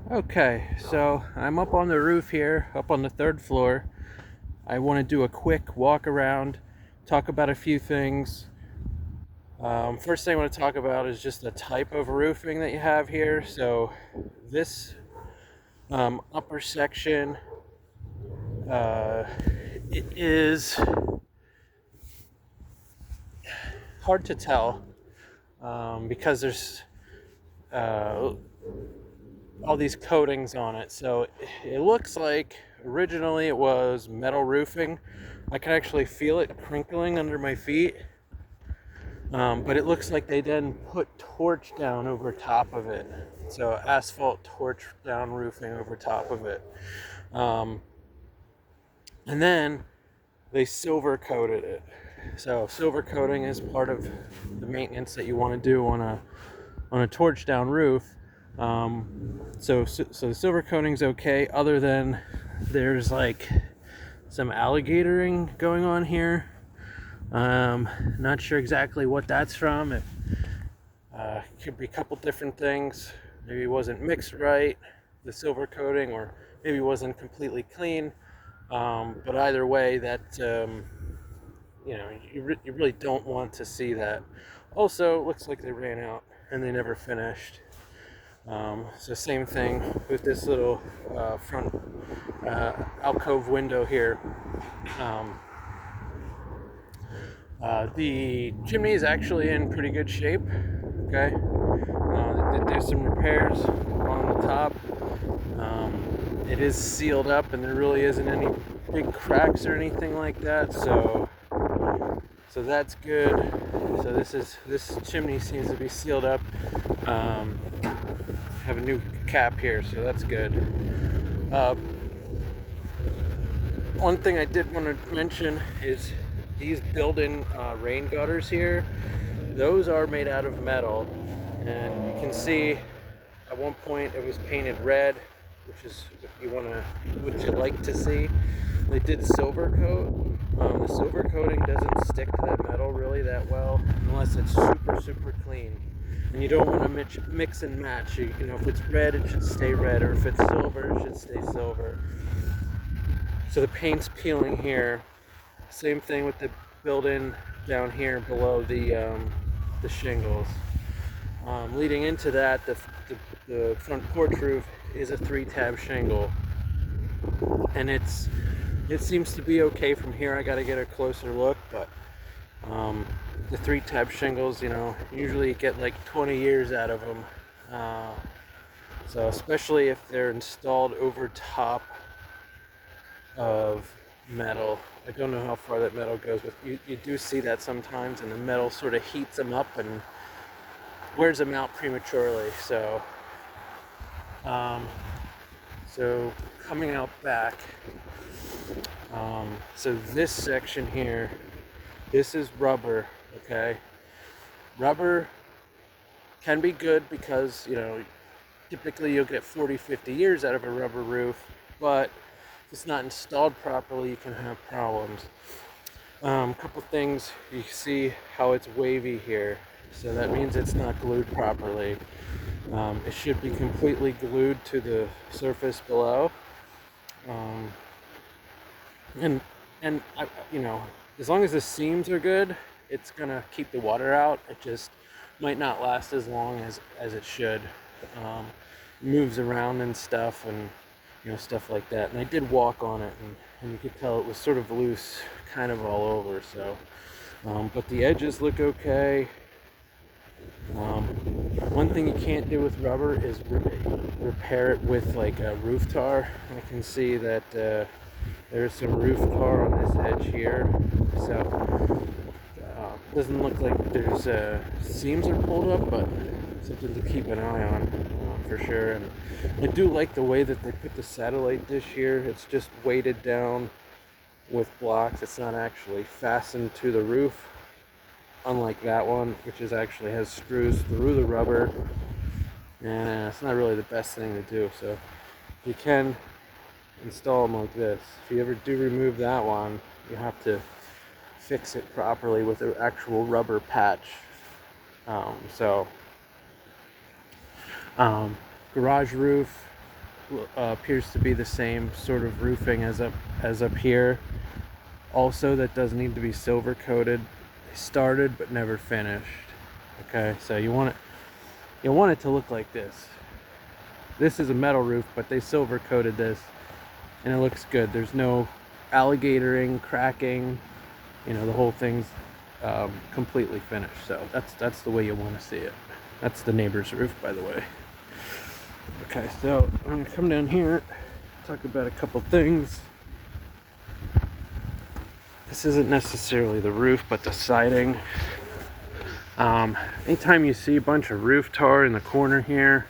Okay, so I'm up on the roof here, up on the third floor. I want to do a quick walk around, talk about a few things. First thing I want to talk about is just the type of roofing that you have here. So this upper section, uh, it is hard to tell because there's uh, all these coatings on it. So it looks like originally it was metal roofing. I can actually feel it crinkling under my feet. But it looks like they then put torch down over top of it. So asphalt torch down roofing over top of it. Um, and then they silver coated it. So silver coating is part of the maintenance that you want to do on a torch down roof. So the silver coating's okay, other than there's like some alligatoring going on here. Not sure exactly what that's from. It could be a couple different things. Maybe it wasn't mixed right, the silver coating, or maybe it wasn't completely clean. But either way, that you really don't want to see that. Also, it looks like they ran out and they never finished. So same thing with this little front alcove window here. Um, the chimney is actually in pretty good shape. Okay, they did do some repairs on the top. It is sealed up, and there really isn't any big cracks or anything like that. So that's good. So this chimney seems to be sealed up. Have a new cap here, so that's good. One thing I did want to mention is these built-in rain gutters here. Those are made out of metal, and you can see at one point it was painted red, which is what you like to see. They did silver coat. The silver coating doesn't stick to that metal really that well unless it's super clean. And you don't want to mix and match. You know, if it's red, it should stay red, or if it's silver, it should stay silver. So the paint's peeling here. Same thing with the built-in down here below the shingles. Leading into that, the front porch roof is a 3-tab shingle, and it seems to be okay from here. I got to get a closer look, but the 3-tab shingles, usually you get like 20 years out of them. So especially if they're installed over top of metal. I don't know how far that metal goes, but you do see that sometimes, and the metal sort of heats them up and wears them out prematurely. So coming out back, so this section here, this is rubber. Okay, rubber can be good because typically you'll get 40-50 years out of a rubber roof, but if it's not installed properly, you can have problems. Couple things, you see how it's wavy here, so that means it's not glued properly. It should be completely glued to the surface below. And as long as the seams are good, it's gonna keep the water out. It just might not last as long as it should. Moves around and stuff, and stuff like that. And I did walk on it, and you could tell it was sort of loose, kind of all over. So, but the edges look okay. One thing you can't do with rubber is repair it with like a roof tar. I can see that there's some roof tar on this edge here, so doesn't look like there's seams are pulled up, but something to keep an eye on for sure. And I do like the way that they put the satellite dish here. It's just weighted down with blocks. It's not actually fastened to the roof, unlike that one, which actually has screws through the rubber, and it's not really the best thing to do. So you can install them like this. If you ever do remove that one, you have to fix it properly with an actual rubber patch. Garage roof, appears to be the same sort of roofing as up here. Also, that does need to be silver coated. They started but never finished. Okay, so you want it to look like this. This is a metal roof, but they silver coated this, and it looks good. There's no alligatoring, cracking. You know, the whole thing's completely finished. So that's the way you want to see it. That's the neighbor's roof, by the way. Okay, so I'm gonna come down here, talk about a couple things. This isn't necessarily the roof, but the siding. Anytime you see a bunch of roof tar in the corner here,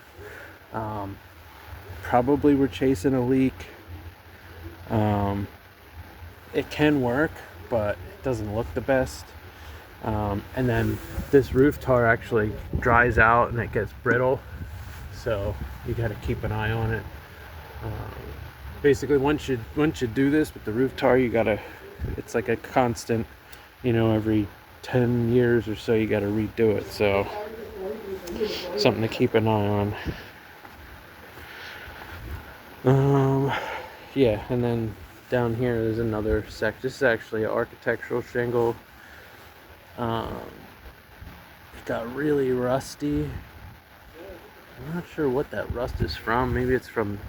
probably we're chasing a leak. It can work, but it doesn't look the best. And then this roof tar actually dries out and it gets brittle, so you got to keep an eye on it. Basically, once you do this with the roof tar, you gotta, it's like a constant, you know, every 10 years or so you got to redo it. So something to keep an eye on. Yeah, and then down here there's another section. This is actually an architectural shingle. It got really rusty. I'm not sure what that rust is from. Maybe it's from,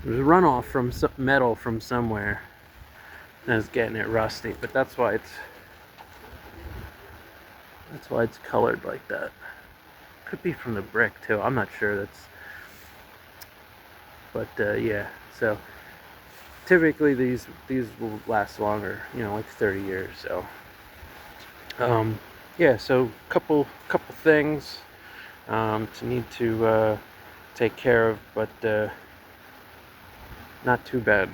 there's a runoff from some metal from somewhere and it's getting it rusty, but that's why it's colored like that. Could be from the brick too, I'm not sure. Yeah, so typically these will last longer, you know, like 30 years. So yeah, so couple things to need to take care of, but not too bad.